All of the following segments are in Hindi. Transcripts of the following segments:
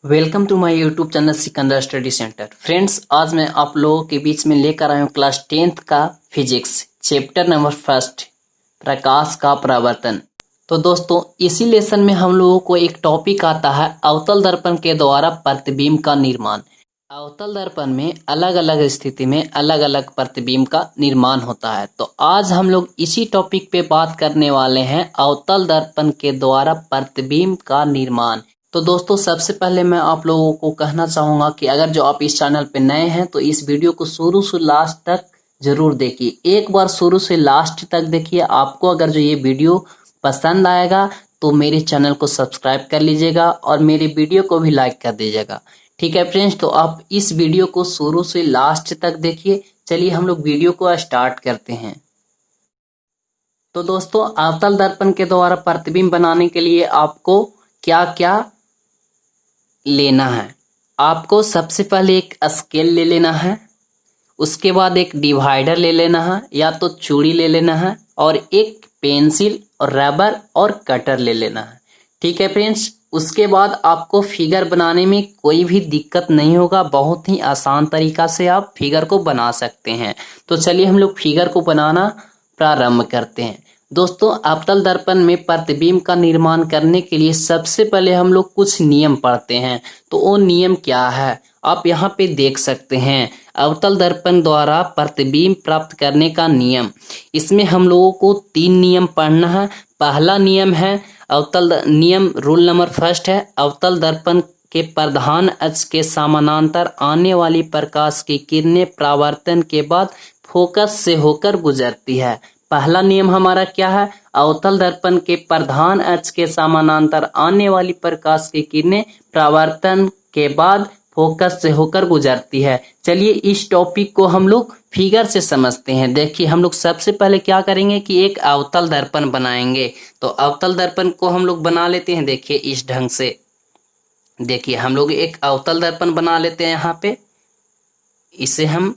Welcome to my YouTube channel Sikandar study centre. Friends, आज मैं आप लोगों के बीच में लेकर आया हूँ क्लास 10th का फिजिक्स चैप्टर नंबर 1 प्रकाश का परावर्तन। तो दोस्तों, इसी लेसन में हम लोगों को एक टॉपिक आता है अवतल दर्पण के द्वारा प्रतिबिंब का निर्माण। अवतल दर्पण में अलग अलग स्थिति में अलग अलग प्रतिबिंब का निर्माण होता है। तो आज हम लोग इसी टॉपिक पे बात करने वाले हैं अवतल दर्पण के द्वारा प्रतिबिंब का निर्माण। तो दोस्तों, सबसे पहले मैं आप लोगों को कहना चाहूँगा कि अगर जो आप इस चैनल पे नए हैं तो इस वीडियो को शुरू से लास्ट तक जरूर देखिए। एक बार शुरू से लास्ट तक देखिए। आपको अगर जो ये वीडियो पसंद आएगा तो मेरे चैनल को सब्सक्राइब कर लीजिएगा और मेरे वीडियो को भी लाइक कर दीजिएगा। ठीक है फ्रेंड्स, तो आप इस वीडियो को शुरू से लास्ट तक देखिए। चलिए हम लोग वीडियो को स्टार्ट करते हैं। तो दोस्तों, अवतल दर्पण के द्वारा प्रतिबिंब बनाने के लिए आपको क्या क्या लेना है। आपको सबसे पहले एक स्केल ले लेना है, उसके बाद एक डिवाइडर ले लेना है या तो चूड़ी ले लेना है, और एक पेंसिल और रबर और कटर ले लेना है। ठीक है फ्रेंड्स, उसके बाद आपको फिगर बनाने में कोई भी दिक्कत नहीं होगा। बहुत ही आसान तरीका से आप फिगर को बना सकते हैं। तो चलिए हम लोग फिगर को बनाना प्रारंभ करते हैं। दोस्तों, अवतल दर्पण में प्रतिबिंब का निर्माण करने के लिए सबसे पहले हम लोग कुछ नियम पढ़ते हैं। तो वो नियम क्या है आप यहाँ पे देख सकते हैं। अवतल दर्पण द्वारा प्रतिबिंब प्राप्त करने का नियम, इसमें हम लोगों को 3 नियम पढ़ना है। पहला नियम है रूल नंबर 1 है, अवतल दर्पण के प्रधान अक्ष के समानांतर आने वाली प्रकाश की किरणें परावर्तन के बाद फोकस से होकर गुजरती है। पहला नियम हमारा क्या है? अवतल दर्पण के प्रधान अक्ष के समानांतर आने वाली प्रकाश की किरणें परावर्तन के बाद फोकस से होकर गुजरती है। चलिए इस टॉपिक को हम लोग फिगर से समझते हैं। देखिए, हम लोग सबसे पहले क्या करेंगे कि एक अवतल दर्पण बनाएंगे। तो अवतल दर्पण को हम लोग बना लेते हैं। देखिए इस ढंग से, देखिए हम लोग एक अवतल दर्पण बना लेते हैं। यहाँ पे इसे हम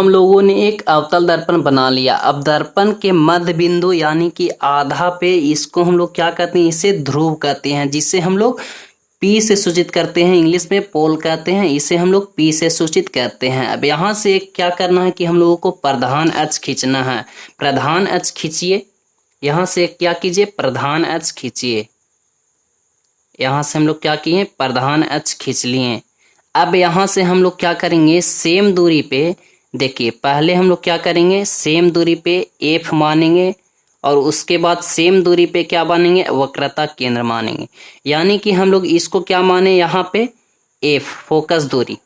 लोगों ने एक अवतल दर्पण बना लिया। अब दर्पण के मध्य बिंदु यानी कि आधा पे इसको हम लोग क्या कहते हैं? इसे ध्रुव कहते हैं, जिसे हम लोग पी से सूचित करते हैं। इंग्लिश में पोल कहते हैं, इसे हम लोग पी से सूचित करते हैं। अब यहाँ से क्या करना है कि हम लोगों को प्रधान अक्ष खींचना है। प्रधान अक्ष खींचिए। यहाँ से क्या कीजिए? प्रधान अक्ष खींचिए। यहाँ से हम लोग क्या किए? प्रधान अक्ष खींच लिए। अब यहाँ से हम लोग क्या करेंगे? सेम दूरी पे, देखिए पहले हम लोग क्या करेंगे? सेम दूरी पे एफ मानेंगे और उसके बाद सेम दूरी पे क्या मानेंगे? वक्रता केंद्र मानेंगे। यानी कि हम लोग इसको क्या माने? यहाँ पे एफ फोकस दूरी,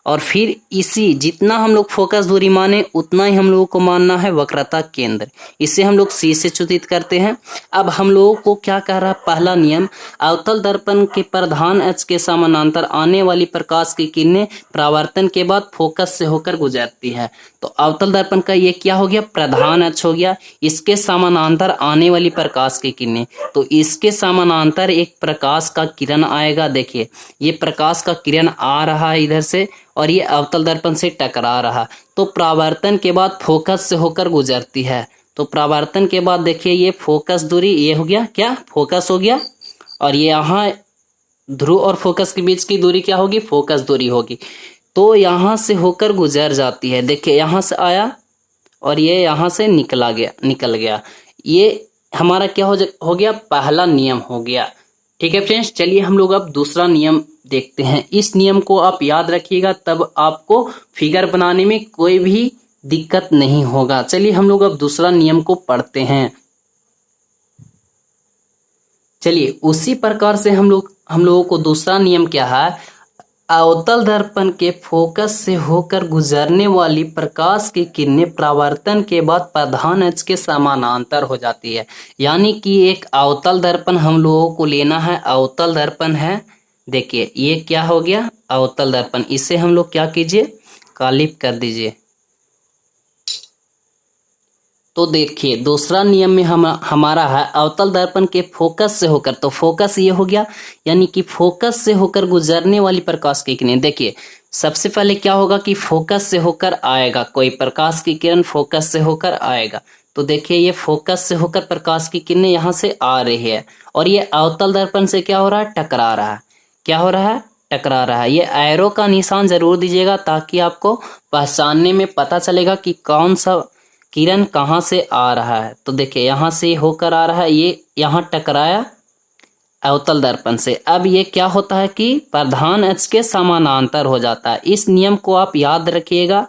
और फिर इसी जितना हम लोग फोकस दूरी माने उतना ही हम लोगों को मानना है वक्रता केंद्र। इसे हम लोग सी से सूचित करते हैं। अब हम लोगों को क्या कह रहा है? पहला नियम, अवतल दर्पण के प्रधान अक्ष के समानांतर आने वाली प्रकाश की किरणें परावर्तन के बाद फोकस से होकर गुजरती है। तो अवतल दर्पण का ये क्या हो गया? प्रधान अक्ष हो गया। इसके समानांतर आने वाली प्रकाश की किरणें, तो इसके समानांतर एक प्रकाश का किरण आएगा। देखिए ये प्रकाश का किरण आ रहा है इधर से और ये अवतल दर्पण से टकरा रहा। तो परावर्तन के बाद फोकस से होकर गुजरती है। तो परावर्तन के बाद देखिए ये फोकस दूरी, ये हो गया क्या? फोकस हो गया। और ये यहाँ ध्रुव और फोकस के बीच की दूरी क्या होगी? फोकस दूरी होगी। तो यहाँ से होकर गुजर जाती है। देखिए यहाँ से आया और ये यहाँ से निकल गया। ये हमारा क्या हो गया? पहला नियम हो गया। ठीक है फ्रेंड्स, चलिए हम लोग अब दूसरा नियम देखते हैं। इस नियम को आप याद रखिएगा, तब आपको फिगर बनाने में कोई भी दिक्कत नहीं होगा। चलिए हम लोग अब दूसरा नियम को पढ़ते हैं। चलिए उसी प्रकार से हम लोगों को दूसरा नियम क्या है? अवतल दर्पण के फोकस से होकर गुजरने वाली प्रकाश की किरणें परावर्तन के बाद प्रधान अक्ष के समानांतर हो जाती है। यानी कि एक अवतल दर्पण हम लोगों को लेना है। अवतल दर्पण है, देखिए ये क्या हो गया? अवतल दर्पण। इसे हम लोग क्या कीजिए? कालिप कर दीजिए। तो देखिए दूसरा नियम में हमारा है अवतल दर्पण के फोकस से होकर, तो फोकस ये हो गया, यानी कि फोकस से होकर गुजरने वाली प्रकाश की किरणें। देखिए सबसे पहले क्या होगा कि फोकस से होकर आएगा, कोई प्रकाश की किरण फोकस से होकर आएगा। तो देखिए ये फोकस से होकर प्रकाश की किरणें यहाँ से आ रही है और ये अवतल दर्पण से क्या हो रहा है? टकरा रहा है। क्या हो रहा है, टकरा रहा है। ये एरो का निशान जरूर दीजिएगा ताकि आपको पहचानने में पता चलेगा कि कौन सा किरण कहाँ से आ रहा है। तो देखिए यहाँ से होकर आ रहा है, ये यहाँ टकराया अवतल दर्पण से। अब ये क्या होता है कि प्रधान अक्ष के समानांतर हो जाता है। इस नियम को आप याद रखिएगा,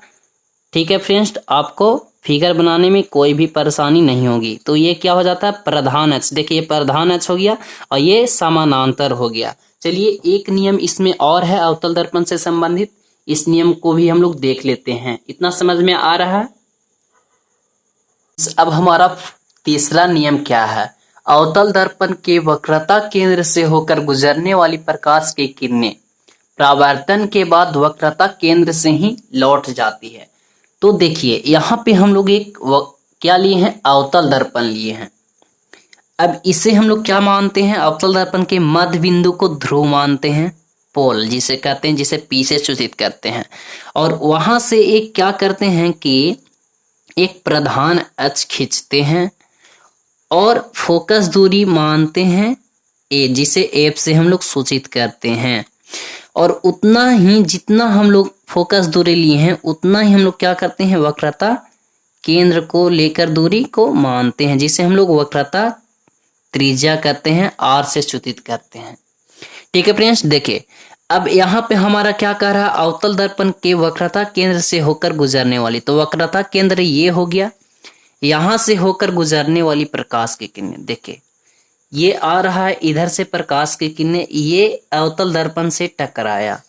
ठीक है फ्रेंड्स, आपको फिगर बनाने में कोई भी परेशानी नहीं होगी। तो ये क्या हो जाता है, प्रधान अक्ष, देखिए ये प्रधान अक्ष हो गया और ये समानांतर हो गया। चलिए एक नियम इसमें और है अवतल दर्पण से संबंधित, इस नियम को भी हम लोग देख लेते हैं। इतना समझ में आ रहा है। अब हमारा तीसरा नियम क्या है, अवतल दर्पण के वक्रता केंद्र से होकर गुजरने वाली प्रकाश की किरणें परावर्तन के बाद वक्रता केंद्र से ही लौट जाती है। तो देखिए यहाँ पे हम लोग एक क्या लिए हैं, अवतल दर्पण लिए हैं। अब इसे हम लोग क्या मानते हैं, अवतल दर्पण के मध्य बिंदु को ध्रुव मानते हैं, पोल जिसे कहते हैं, जिसे पी से सूचित करते हैं। और वहां से एक क्या करते हैं कि एक प्रधान अक्ष खींचते हैं और फोकस दूरी मानते हैं ए, जिसे एफ से हम लोग सूचित करते हैं। और उतना ही जितना हम लोग फोकस दूरी लिए हैं उतना ही हम लोग क्या करते हैं, वक्रता केंद्र को लेकर दूरी को मानते हैं, जिसे हम लोग वक्रता त्रिज्या कहते हैं, आर से सूचित करते हैं। ठीक है फ्रेंड्स, देखिए अब यहाँ पे हमारा क्या कह रहा है, अवतल दर्पण के वक्रता केंद्र से होकर गुजरने वाली, तो वक्रता केंद्र ये हो गया, यहां से होकर गुजरने वाली प्रकाश की किरणें, देखिए ये आ रहा है इधर से प्रकाश की किरणें, ये अवतल दर्पण से टकराया,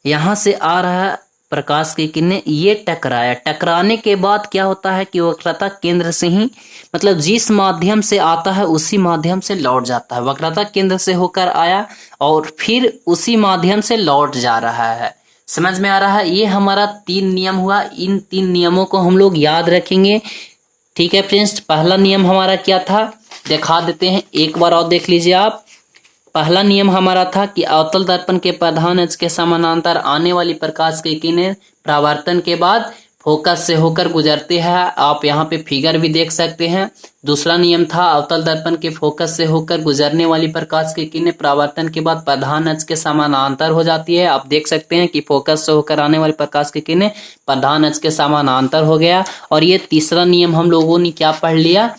यहां से आ रहा है प्रकाश की किरणें, ये टकराया, टकराने के बाद क्या होता है कि वक्रता केंद्र से ही, मतलब जिस माध्यम से आता है उसी माध्यम से लौट जाता है। वक्रता केंद्र से होकर आया और फिर उसी माध्यम से लौट जा रहा है। समझ में आ रहा है। ये हमारा 3 नियम हुआ। इन 3 नियमों को हम लोग याद रखेंगे। ठीक है फ्रेंड्स, पहला नियम हमारा क्या था, दिखा देते हैं, एक बार और देख लीजिए आप। पहला नियम हमारा था कि अवतल दर्पण के प्रधान अक्ष के समानांतर आने वाली प्रकाश की किरणें परावर्तन के बाद फोकस से होकर गुजरते हैं। आप यहाँ पे फिगर भी देख सकते हैं। दूसरा नियम था अवतल दर्पण के फोकस से होकर गुजरने वाली प्रकाश की किरणें परावर्तन के बाद प्रधान अक्ष के समानांतर हो जाती है। आप देख सकते हैं कि फोकस से होकर आने वाली प्रकाश की किरणें प्रधान अक्ष के समानांतर हो गया। और ये तीसरा नियम हम लोगों ने क्या पढ़ लिया,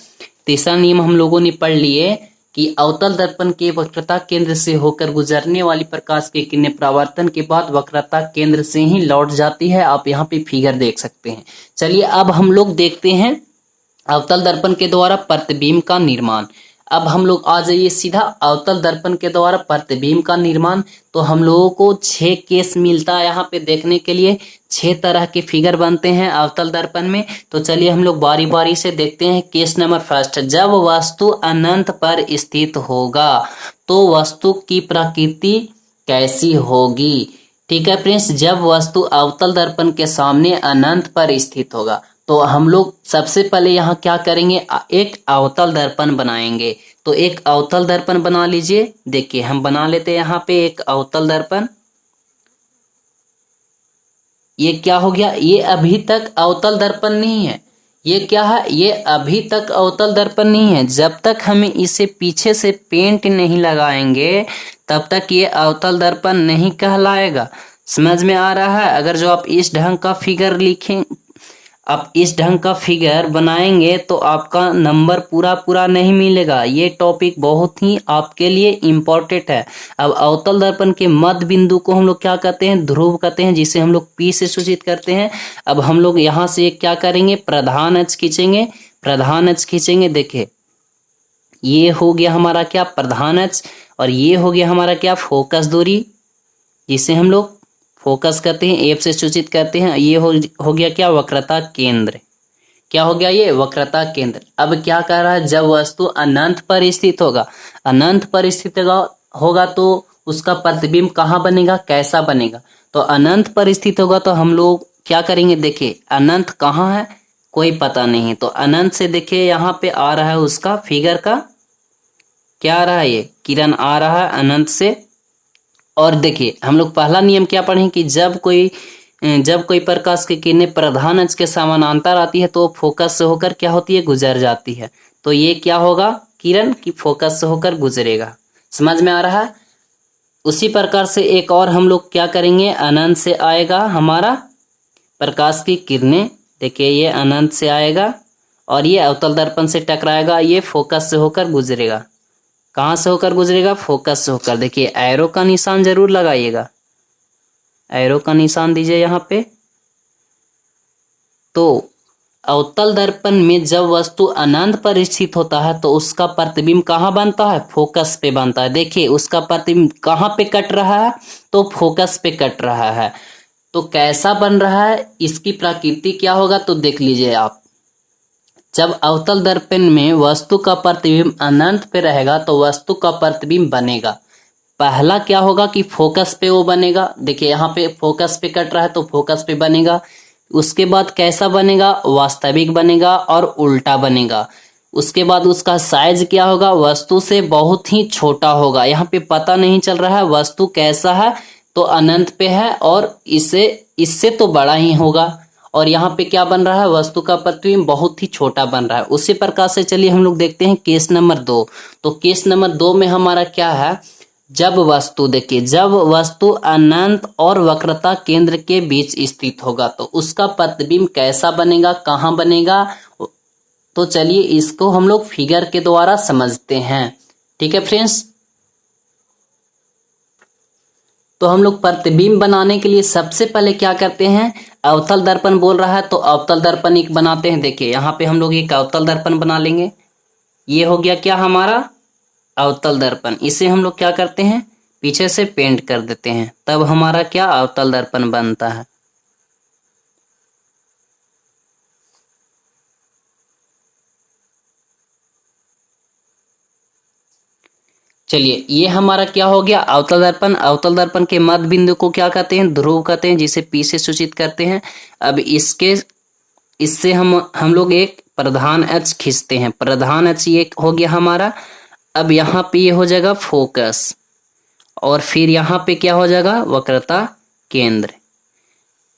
तीसरा नियम हम लोगों ने पढ़ लिए कि अवतल दर्पण के वक्रता केंद्र से होकर गुजरने वाली प्रकाश की किरणें परावर्तन के बाद वक्रता केंद्र से ही लौट जाती है। आप यहाँ पे फिगर देख सकते हैं। चलिए अब हम लोग देखते हैं अवतल दर्पण के द्वारा प्रतिबिंब का निर्माण। अब हम लोग आ जाइए सीधा अवतल दर्पण के द्वारा प्रतिबिंब का निर्माण। तो हम लोगों को 6 केस मिलता है यहाँ पे देखने के लिए, 6 तरह के फिगर बनते हैं अवतल दर्पण में। तो चलिए हम लोग बारी बारी से देखते हैं। केस नंबर फर्स्ट, जब वस्तु अनंत पर स्थित होगा तो वस्तु की प्रकृति कैसी होगी। ठीक है फ्रेंड्स, जब वस्तु अवतल दर्पण के सामने अनंत पर स्थित होगा तो हम लोग सबसे पहले यहाँ क्या करेंगे, एक अवतल दर्पण बनाएंगे। तो एक अवतल दर्पण बना लीजिए। देखिए हम बना लेते हैं यहाँ पे एक अवतल दर्पण। ये क्या हो गया, ये अभी तक अवतल दर्पण नहीं है। ये क्या है, ये अभी तक अवतल दर्पण नहीं है। जब तक हमें इसे पीछे से पेंट नहीं लगाएंगे तब तक ये अवतल दर्पण नहीं कहलाएगा। समझ में आ रहा है। अगर जो आप इस ढंग का फिगर लिखें, आप इस ढंग का फिगर बनाएंगे तो आपका नंबर पूरा नहीं मिलेगा। ये टॉपिक बहुत ही आपके लिए इम्पोर्टेंट है। अब अवतल दर्पण के मध्य बिंदु को हम लोग क्या कहते हैं, ध्रुव कहते हैं, जिसे हम लोग पी से सूचित करते हैं। अब हम लोग यहाँ से क्या करेंगे, प्रधान अक्ष खींचेंगे, प्रधान अक्ष खींचेंगे। देखिए ये हो गया हमारा क्या, प्रधान अक्ष, और ये हो गया हमारा क्या, फोकस दूरी, जिसे हम लोग फोकस करते हैं, एफ से सूचित करते हैं। ये हो गया क्या, वक्रता केंद्र। क्या हो गया, ये वक्रता केंद्र। अब क्या कर रहा है, जब वस्तु अनंत पर स्थित होगा, अनंत पर स्थित होगा तो उसका प्रतिबिंब कहाँ बनेगा, कैसा बनेगा। तो अनंत पर स्थित होगा तो हम लोग क्या करेंगे, देखिए अनंत कहाँ है कोई पता नहीं। तो अनंत से देखिए यहाँ पे आ रहा है उसका फिगर का क्या आ रहा है, ये किरण आ रहा है अनंत से। और देखिए हम लोग पहला नियम क्या पढ़े कि जब कोई प्रकाश की किरणें प्रधान अक्ष के समानांतर आती है तो फोकस से होकर क्या होती है, गुजर जाती है। तो ये क्या होगा, किरण की फोकस से होकर गुजरेगा। समझ में आ रहा है। उसी प्रकार से एक और हम लोग क्या करेंगे, अनंत से आएगा हमारा प्रकाश की किरणें। देखिए ये अनंत से आएगा और ये अवतल दर्पण से टकराएगा, ये फोकस से होकर गुजरेगा। कहाँ से होकर गुजरेगा, फोकस से होकर। देखिए एरो का निशान जरूर लगाइएगा, एरो का निशान दीजिए यहाँ पे। तो अवतल दर्पण में जब वस्तु अनंत पर स्थित होता है तो उसका प्रतिबिंब कहाँ बनता है, फोकस पे बनता है। देखिए उसका प्रतिबिंब कहाँ पे कट रहा है, तो फोकस पे कट रहा है। तो कैसा बन रहा है, इसकी प्रकृति क्या होगा, तो देख लीजिए आप। जब अवतल दर्पण में वस्तु का प्रतिबिंब अनंत पे रहेगा तो वस्तु का प्रतिबिंब बनेगा। पहला क्या होगा कि फोकस पे वो बनेगा। देखिए यहाँ पे फोकस पे कट रहा है तो फोकस पे बनेगा। उसके बाद कैसा बनेगा, वास्तविक बनेगा और उल्टा बनेगा। उसके बाद उसका साइज क्या होगा, वस्तु से बहुत ही छोटा होगा। यहाँ पे पता नहीं चल रहा है वस्तु कैसा है, तो अनंत पे है और इससे तो बड़ा ही होगा। और यहाँ पे क्या बन रहा है, वस्तु का प्रतिबिंब बहुत ही छोटा बन रहा है। उसी प्रकार से चलिए हम लोग देखते हैं केस नंबर 2। तो केस नंबर 2 में हमारा क्या है, जब वस्तु, देखिए जब वस्तु अनंत और वक्रता केंद्र के बीच स्थित होगा तो उसका प्रतिबिंब कैसा बनेगा, कहाँ बनेगा। तो चलिए इसको हम लोग फिगर के द्वारा समझते हैं। ठीक है फ्रेंड्स, तो हम लोग प्रतिबिंब बनाने के लिए सबसे पहले क्या करते हैं, अवतल दर्पण बोल रहा है तो अवतल दर्पण एक बनाते हैं। देखिए यहाँ पे हम लोग एक अवतल दर्पण बना लेंगे। ये हो गया क्या हमारा अवतल दर्पण। इसे हम लोग क्या करते हैं, पीछे से पेंट कर देते हैं, तब हमारा क्या अवतल दर्पण बनता है। चलिए ये हमारा क्या हो गया, अवतल दर्पण। अवतल दर्पण के मध्य बिंदु को क्या कहते हैं, ध्रुव कहते हैं, जिसे पी से सूचित करते हैं। अब इससे हम लोग एक प्रधान अक्ष खींचते हैं। प्रधान अक्ष ये हो गया हमारा। अब यहाँ पे ये हो जाएगा फोकस और फिर यहाँ पे क्या हो जाएगा, वक्रता केंद्र।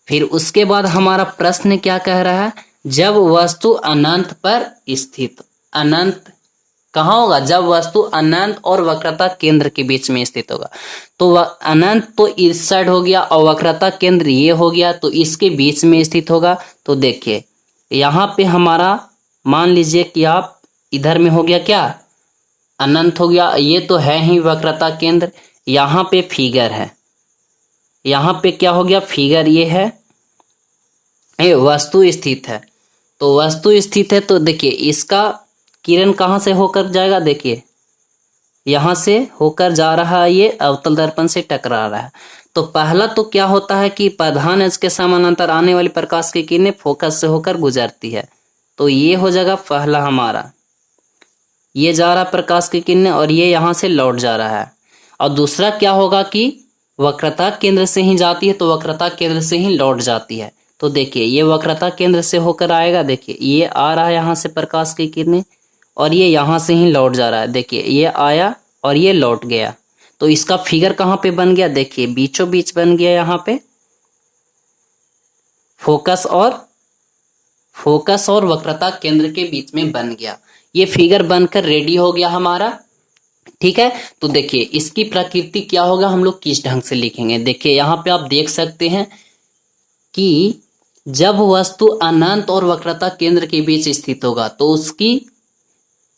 फिर उसके बाद हमारा प्रश्न क्या कह रहा है, जब वस्तु अनंत पर स्थित, अनंत कहाँ होगा, जब वस्तु अनंत और वक्रता केंद्र के बीच में स्थित होगा। तो अनंत तो इस साइड हो गया और वक्रता केंद्र ये हो गया, तो इसके बीच में स्थित होगा। तो देखिए यहाँ पे हमारा मान लीजिए कि आप इधर में हो गया क्या, अनंत हो गया, ये तो है ही वक्रता केंद्र। यहाँ पे फिगर है, यहाँ पे क्या हो गया, फिगर ये है, ये वस्तु स्थित है। तो वस्तु स्थित है तो देखिए इसका किरण कहाँ से होकर जाएगा, देखिए यहाँ से होकर जा रहा है, ये अवतल दर्पण से टकरा रहा है। तो पहला तो क्या होता है कि प्रधान अक्ष के समानांतर आने वाली प्रकाश की किरणें फोकस से होकर गुजरती है। तो ये हो जाएगा पहला हमारा, ये जा रहा प्रकाश की किरणें और ये यहाँ से लौट जा रहा है। और दूसरा क्या होगा कि वक्रता केंद्र से ही जाती है तो वक्रता केंद्र से ही लौट जाती है। तो देखिए ये वक्रता केंद्र से होकर आएगा, देखिए ये आ रहा है यहाँ से प्रकाश की किरणें और ये यहाँ से ही लौट जा रहा है। देखिए ये आया और ये लौट गया। तो इसका फिगर कहाँ पे बन गया, देखिए बीचों बीच बन गया, यहाँ पे फोकस और वक्रता केंद्र के बीच में बन गया। ये फिगर बनकर रेडी हो गया हमारा। ठीक है, तो देखिए इसकी प्रकृति क्या होगा, हम लोग किस ढंग से लिखेंगे। देखिए यहाँ पे आप देख सकते हैं कि जब वस्तु अनंत और वक्रता केंद्र के बीच स्थित होगा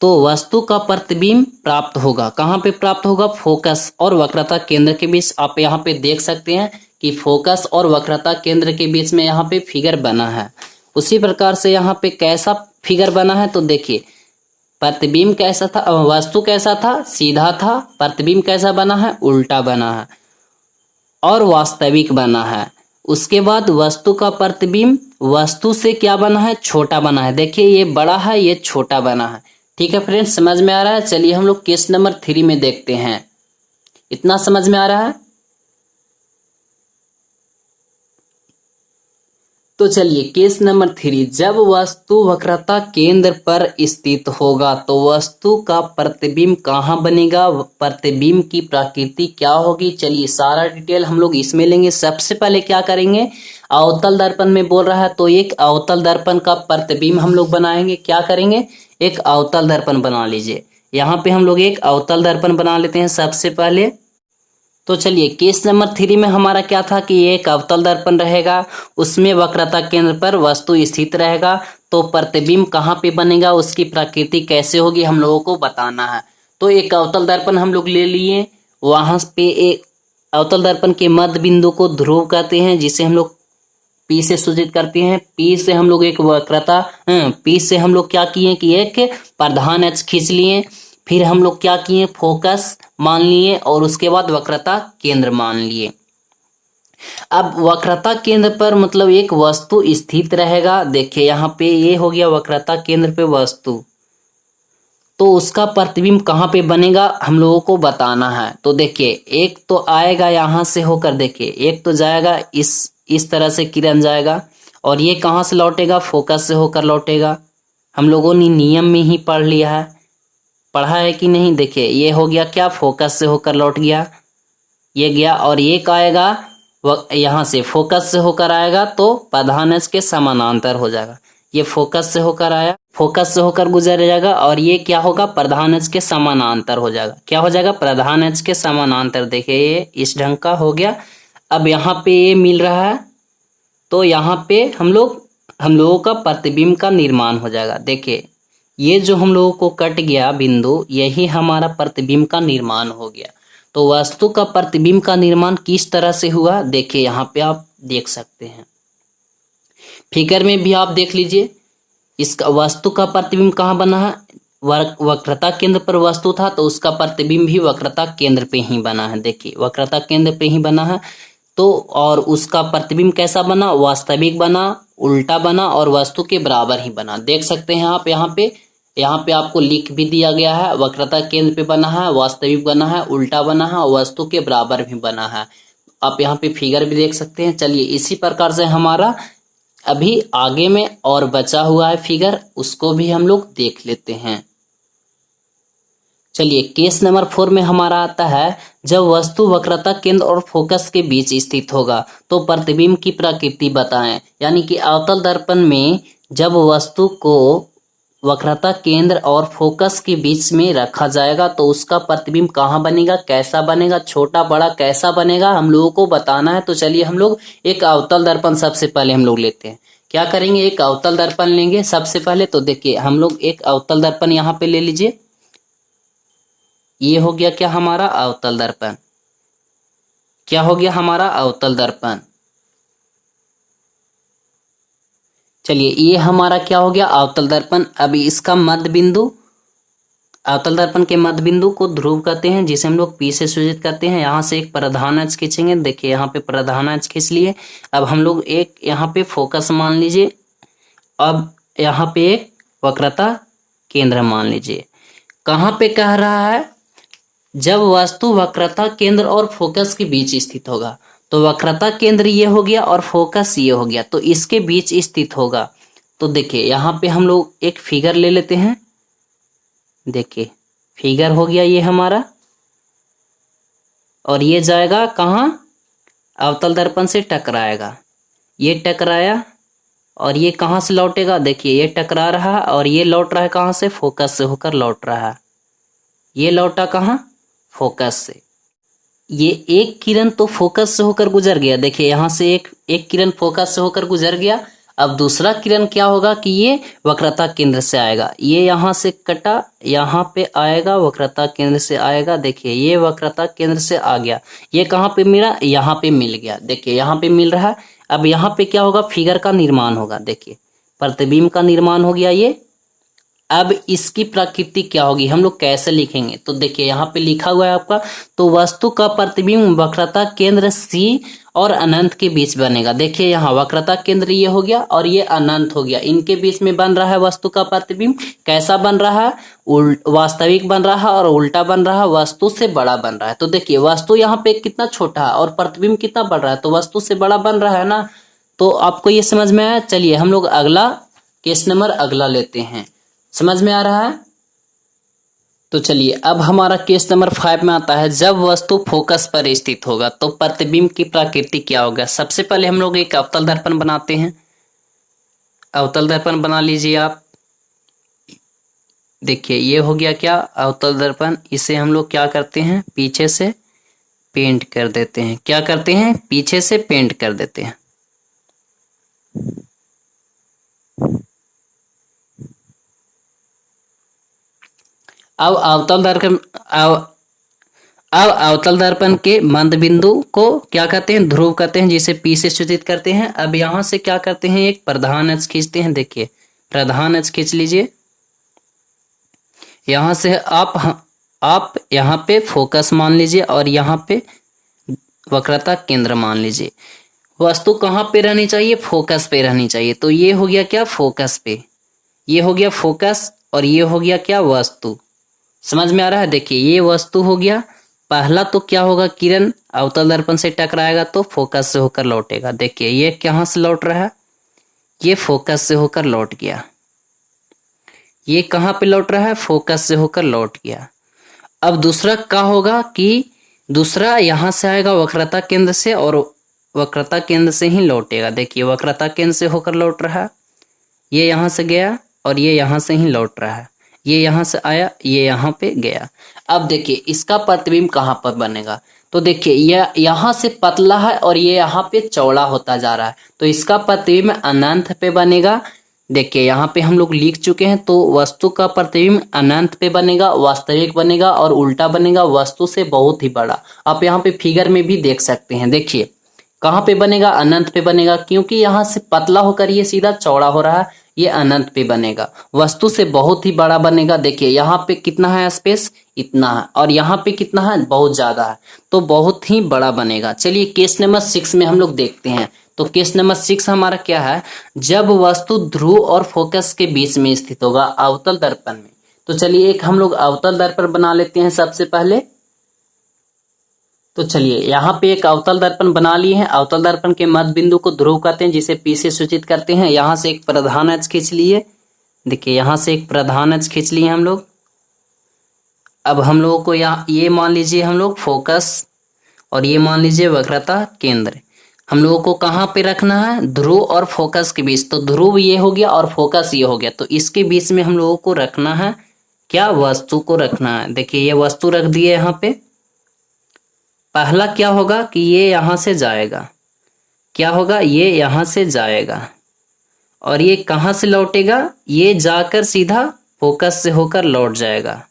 तो वस्तु का प्रतिबिंब प्राप्त होगा। कहाँ पे प्राप्त होगा, फोकस और वक्रता केंद्र के बीच। आप यहाँ पे देख सकते हैं कि फोकस और वक्रता केंद्र के बीच में यहाँ पे फिगर बना है। उसी प्रकार से यहाँ पे कैसा फिगर बना है, तो देखिए प्रतिबिंब कैसा था, वस्तु कैसा था, सीधा था, प्रतिबिंब कैसा बना है, उल्टा बना है और वास्तविक बना है। उसके बाद वस्तु का प्रतिबिंब वस्तु से क्या बना है, छोटा बना है। देखिए ये बड़ा है, ये छोटा बना है। ठीक है फ्रेंड्स, समझ में आ रहा है। चलिए हम लोग केस नंबर 3 में देखते हैं। इतना समझ में आ रहा है। तो चलिए केस नंबर 3, जब वस्तु वक्रता केंद्र पर स्थित होगा तो वस्तु का प्रतिबिंब कहाँ बनेगा, प्रतिबिंब की प्रकृति क्या होगी। चलिए सारा डिटेल हम लोग इसमें लेंगे। सबसे पहले क्या करेंगे, अवतल दर्पण में बोल रहा है तो एक अवतल दर्पण का प्रतिबिंब हम लोग बनाएंगे। क्या करेंगे, एक अवतल दर्पण बना लीजिए। यहाँ पे हम लोग एक अवतल दर्पण बना लेते हैं सबसे पहले। तो चलिए केस नंबर 3 में हमारा क्या था कि ये एक अवतल दर्पण रहेगा, उसमें वक्रता केंद्र पर वस्तु स्थित रहेगा। तो प्रतिबिंब कहाँ पे बनेगा, उसकी प्रकृति कैसे होगी, हम लोगों को बताना है। तो एक अवतल दर्पण हम लोग ले लिए, वहां पे एक अवतल दर्पण के मध्य बिंदु को ध्रुव कहते हैं, जिसे हम लोग पी से सूचित करते हैं। पी से हम लोग एक वक्रता पी से हम लोग क्या किए कि एक प्रधान अक्ष खींच लिए, फिर हम लोग क्या किए फोकस मान लिए और उसके बाद वक्रता केंद्र मान लिए। अब वक्रता केंद्र पर मतलब एक वस्तु स्थित रहेगा। देखिए यहाँ पे ये हो गया वक्रता केंद्र पे वस्तु, तो उसका प्रतिबिंब कहाँ पे बनेगा हम लोगों को बताना है। तो देखिए एक तो आएगा यहाँ से होकर, देखिए एक तो जाएगा इस तरह से किरण जाएगा और ये कहाँ से लौटेगा, फोकस से होकर लौटेगा। हम लोगों ने नियम में ही पढ़ लिया है, पढ़ा है कि नहीं। देखिए ये हो गया क्या, फोकस से होकर लौट गया, ये गया और एक आएगा यहाँ से फोकस से होकर आएगा तो प्रधान अक्ष के समानांतर हो जाएगा। ये फोकस से होकर आया, फोकस से होकर गुजर जाएगा और ये क्या होगा, प्रधान अक्ष के समानांतर हो जाएगा। क्या हो जाएगा, प्रधान अक्ष के समानांतर। देखिए ये इस ढंग का हो गया। अब यहाँ पे ये मिल रहा है तो यहाँ पे हम लोगों का प्रतिबिंब का निर्माण हो जाएगा। देखिए ये जो हम लोगों को कट गया बिंदु, यही हमारा प्रतिबिंब का निर्माण हो गया। तो वस्तु का प्रतिबिंब का निर्माण किस तरह से हुआ, देखिए यहाँ पे आप देख सकते हैं, फिगर में भी आप देख लीजिए। इसका वस्तु का प्रतिबिंब कहाँ बना है, वक्रता केंद्र पर वस्तु था तो उसका प्रतिबिंब भी वक्रता केंद्र पे ही बना है। देखिए वक्रता केंद्र पे ही बना है तो, और उसका प्रतिबिंब कैसा बना, वास्तविक बना, उल्टा बना और वस्तु के बराबर ही बना। देख सकते हैं आप यहाँ पे आपको लिख भी दिया गया है, वक्रता केंद्र पे बना है, वास्तविक बना है, उल्टा बना है और वस्तु के बराबर भी बना है। आप यहाँ पे फिगर भी देख सकते हैं। चलिए इसी प्रकार से हमारा अभी आगे में और बचा हुआ है फिगर, उसको भी हम लोग देख लेते हैं। चलिए केस नंबर 4 में हमारा आता है, जब वस्तु वक्रता केंद्र और फोकस के बीच स्थित होगा तो प्रतिबिंब की प्रकृति बताएं। यानी कि अवतल दर्पण में जब वस्तु को वक्रता केंद्र और फोकस के बीच में रखा जाएगा तो उसका प्रतिबिंब कहाँ बनेगा, कैसा बनेगा, छोटा बड़ा कैसा बनेगा, हम लोगों को बताना है। तो चलिए हम लोग एक अवतल दर्पण सबसे पहले हम लोग लेते हैं। क्या करेंगे, एक अवतल दर्पण लेंगे सबसे पहले। तो देखिए हम लोग एक अवतल दर्पण यहाँ पे ले लीजिए। ये हो गया क्या हमारा अवतल दर्पण, क्या हो गया हमारा अवतल दर्पण। चलिए ये हमारा क्या हो गया अवतल दर्पण। अभी इसका मध्य बिंदु, अवतल दर्पण के मध्य बिंदु को ध्रुव कहते हैं, जिसे हम लोग पी से सूचित करते हैं। यहाँ से एक प्रधान अक्ष खींचेंगे। देखिए यहाँ पे प्रधान अक्ष खींच लिए। अब हम लोग एक यहाँ पे फोकस मान लीजिए। अब यहाँ पे एक वक्रता केंद्र मान लीजिए। कहाँ पे कह रहा है, जब वस्तु वक्रता केंद्र और फोकस के बीच स्थित होगा। तो वक्रता केंद्र ये हो गया और फोकस ये हो गया, तो इसके बीच स्थित होगा। तो देखिए यहाँ पे हम लोग एक फिगर ले लेते हैं। देखिए फिगर हो गया ये हमारा, और ये जाएगा कहाँ, अवतल दर्पण से टकराएगा। ये टकराया और ये कहाँ से लौटेगा, देखिए ये टकरा रहा है और ये लौट रहा है कहाँ से, फोकस से होकर लौट रहा है। ये लौटा कहाँ, फोकस से। ये एक किरण तो फोकस से होकर गुजर गया। देखिए यहाँ से एक किरण फोकस से होकर गुजर गया। अब दूसरा किरण क्या होगा कि ये वक्रता केंद्र से आएगा। ये यहाँ से कटा, यहाँ पे आएगा, वक्रता केंद्र से आएगा। देखिए ये वक्रता केंद्र से आ गया। ये कहाँ पे मिला, यहाँ पे मिल गया। देखिए यहाँ पे मिल रहा है। अब यहाँ पे क्या होगा, फिगर का निर्माण होगा। देखिए प्रतिबिंब का निर्माण हो गया ये। अब इसकी प्रकृति क्या होगी, हम लोग कैसे लिखेंगे। तो देखिए यहाँ पे लिखा हुआ है आपका, तो वस्तु का प्रतिबिंब वक्रता केंद्र सी और अनंत के बीच बनेगा। देखिए यहाँ वक्रता केंद्र ये हो गया और ये अनंत हो गया, इनके बीच में बन रहा है वस्तु का प्रतिबिंब। कैसा बन रहा है, वास्तविक बन रहा है और उल्टा बन रहा है, वस्तु से बड़ा बन रहा है। तो देखिए वस्तु यहाँ पे कितना छोटा है और प्रतिबिंब कितना बड़ रहा है, तो वस्तु से बड़ा बन रहा है ना। तो आपको ये समझ में आया। चलिए हम लोग अगला केस नंबर अगला लेते हैं। समझ में आ रहा है। तो चलिए अब हमारा केस नंबर 5 में आता है, जब वस्तु फोकस पर स्थित होगा तो प्रतिबिंब की प्रकृति क्या होगा। सबसे पहले हम लोग एक अवतल दर्पण बनाते हैं। अवतल दर्पण बना लीजिए आप। देखिए ये हो गया क्या, अवतल दर्पण। इसे हम लोग क्या करते हैं, पीछे से पेंट कर देते हैं। क्या करते हैं? पीछे से पेंट कर देते हैं। अब अवतल दर्पण के मंद बिंदु को क्या कहते हैं? ध्रुव कहते हैं, जिसे P से सूचित करते हैं। अब यहां से क्या करते हैं? एक प्रधान अक्ष खींचते हैं। देखिए प्रधान अक्ष खींच लीजिए। यहां से आप यहां पे फोकस मान लीजिए और यहां पे वक्रता केंद्र मान लीजिए। वस्तु कहाँ पे रहनी चाहिए? फोकस पे रहनी चाहिए। तो ये हो गया क्या? फोकस पे। ये हो गया फोकस और ये हो गया क्या? वस्तु। समझ में आ रहा है? देखिए ये वस्तु हो गया। पहला तो क्या होगा? किरण अवतल दर्पण से टकराएगा तो फोकस से होकर लौटेगा। देखिए ये कहाँ से लौट रहा है? ये फोकस से होकर लौट गया। ये कहाँ पे लौट रहा है? फोकस से होकर लौट गया। अब दूसरा क्या होगा कि दूसरा यहां से आएगा वक्रता केंद्र से और वक्रता केंद्र से ही लौटेगा। देखिए वक्रता केंद्र से होकर लौट रहा है। ये यहां से गया और ये यहां से ही लौट रहा है। ये यहां से आया, ये यहां पे गया। अब देखिए इसका प्रतिबिंब कहां पर बनेगा? तो देखिए ये यहां से पतला है और ये यहाँ पे चौड़ा होता जा रहा है, तो इसका प्रतिबिंब अनंत पे बनेगा। देखिए यहाँ पे हम लोग लिख चुके हैं। तो वस्तु का प्रतिबिंब अनंत पे बनेगा, वास्तविक बनेगा और उल्टा बनेगा, वस्तु से बहुत ही बड़ा। आप यहाँ पे फिगर में भी देख सकते हैं। देखिए कहाँ पे बनेगा? अनंत पे बनेगा, क्योंकि यहाँ से पतला होकर ये सीधा चौड़ा हो रहा है। ये अनंत पे बनेगा, वस्तु से बहुत ही बड़ा बनेगा। देखिए यहाँ पे कितना है स्पेस? इतना है, और यहाँ पे कितना है? बहुत ज्यादा है, तो बहुत ही बड़ा बनेगा। चलिए केस नंबर 6 में हम लोग देखते हैं। तो केस नंबर 6 हमारा क्या है? जब वस्तु ध्रुव और फोकस के बीच में स्थित होगा अवतल दर्पण में। तो चलिए एक हम लोग अवतल दर्पण बना लेते हैं सबसे पहले। तो चलिए यहाँ पे एक अवतल दर्पण बना लिए हैं। अवतल दर्पण के मध्य बिंदु को ध्रुव कहते हैं, जिसे P से सूचित करते हैं। यहाँ से एक प्रधान अक्ष खींच लिए। देखिए यहाँ से एक प्रधान अक्ष खींच लिए हम लोग। अब हम लोगों को यहाँ ये मान लीजिए हम लोग फोकस और ये मान लीजिए वक्रता केंद्र। हम लोगों को कहाँ पे रखना है? ध्रुव और फोकस के बीच। तो ध्रुव ये हो गया और फोकस ये हो गया, तो इसके बीच में हम लोगों को रखना है क्या? वस्तु को रखना है। देखिए ये वस्तु रख दिए यहाँ पे। पहला क्या होगा कि ये यहां से जाएगा। क्या होगा? ये यहां से जाएगा और ये कहां से लौटेगा? ये जाकर सीधा फोकस से होकर लौट जाएगा।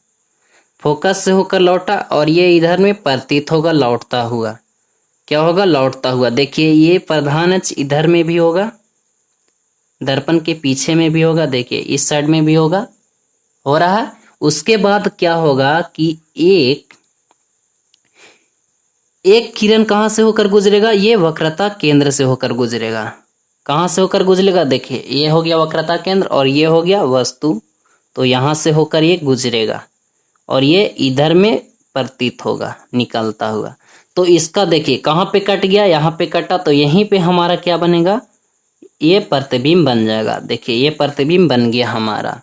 फोकस से होकर लौटा और ये इधर में प्रतीत होगा लौटता हुआ। क्या होगा? लौटता हुआ। देखिए ये प्रधान अक्ष इधर में भी होगा, दर्पण के पीछे में भी होगा। देखिए इस साइड में भी होगा, हो रहा है। उसके बाद क्या होगा कि एक किरण कहां से होकर गुजरेगा? ये वक्रता केंद्र से होकर गुजरेगा। कहां से होकर गुजरेगा? देखिए ये हो गया वक्रता केंद्र और ये हो गया वस्तु। तो यहां से होकर ये गुजरेगा और ये इधर में प्रतीत होगा निकलता हुआ। तो इसका देखिए कहां पे कट गया? यहाँ पे कटा, तो यहीं पे हमारा क्या बनेगा? ये प्रतिबिंब बन जाएगा। देखिए ये प्रतिबिंब बन गया हमारा।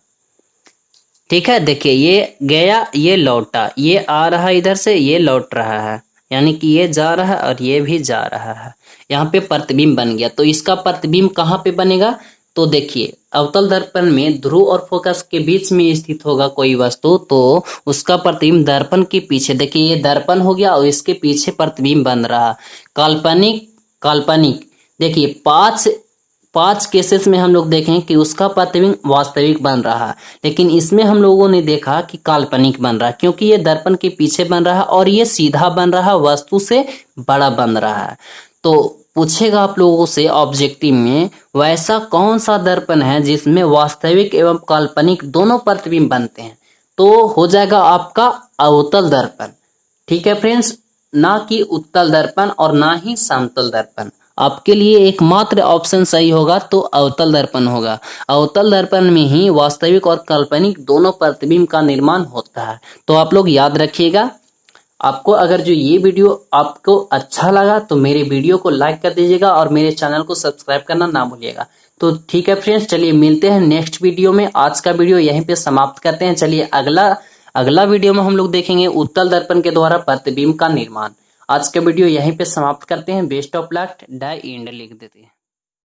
ठीक है, देखिए ये गया, ये लौटा, ये आ रहा है इधर से, ये लौट रहा है, यानी कि ये जा रहा है और ये भी जा रहा है। यहाँ पे प्रतिबिंब बन गया। तो इसका प्रतिबिंब कहाँ पे बनेगा? तो देखिए अवतल दर्पण में ध्रुव और फोकस के बीच में स्थित होगा कोई वस्तु, तो उसका प्रतिबिंब दर्पण के पीछे। देखिए ये दर्पण हो गया और इसके पीछे प्रतिबिंब बन रहा। काल्पनिक देखिए पांच केसेस में हम लोग देखें कि उसका प्रतिबिंब वास्तविक बन रहा है, लेकिन इसमें हम लोगों ने देखा कि काल्पनिक बन रहा है, क्योंकि ये दर्पण के पीछे बन रहा है और ये सीधा बन रहा है, वस्तु से बड़ा बन रहा है। तो पूछेगा आप लोगों से ऑब्जेक्टिव में, वैसा कौन सा दर्पण है जिसमें वास्तविक एवं काल्पनिक दोनों प्रतिबिंब बनते हैं? तो हो जाएगा आपका अवतल दर्पण। ठीक है फ्रेंड्स, ना कि उत्तल दर्पण और ना ही समतल दर्पण। आपके लिए एकमात्र ऑप्शन सही होगा तो अवतल दर्पण होगा। अवतल दर्पण में ही वास्तविक और काल्पनिक दोनों प्रतिबिंब का निर्माण होता है। तो आप लोग याद रखिएगा। आपको अगर जो ये वीडियो आपको अच्छा लगा तो मेरे वीडियो को लाइक कर दीजिएगा और मेरे चैनल को सब्सक्राइब करना ना भूलिएगा। तो ठीक है फ्रेंड्स, चलिए मिलते हैं नेक्स्ट वीडियो में। आज का वीडियो यहीं पे समाप्त करते हैं। चलिए अगला वीडियो में हम लोग देखेंगे उत्तल दर्पण के द्वारा प्रतिबिंब का निर्माण। आज का वीडियो यहीं पे समाप्त करते हैं। बेस्ट ऑफ लक, डाई एंड लिख देते हैं।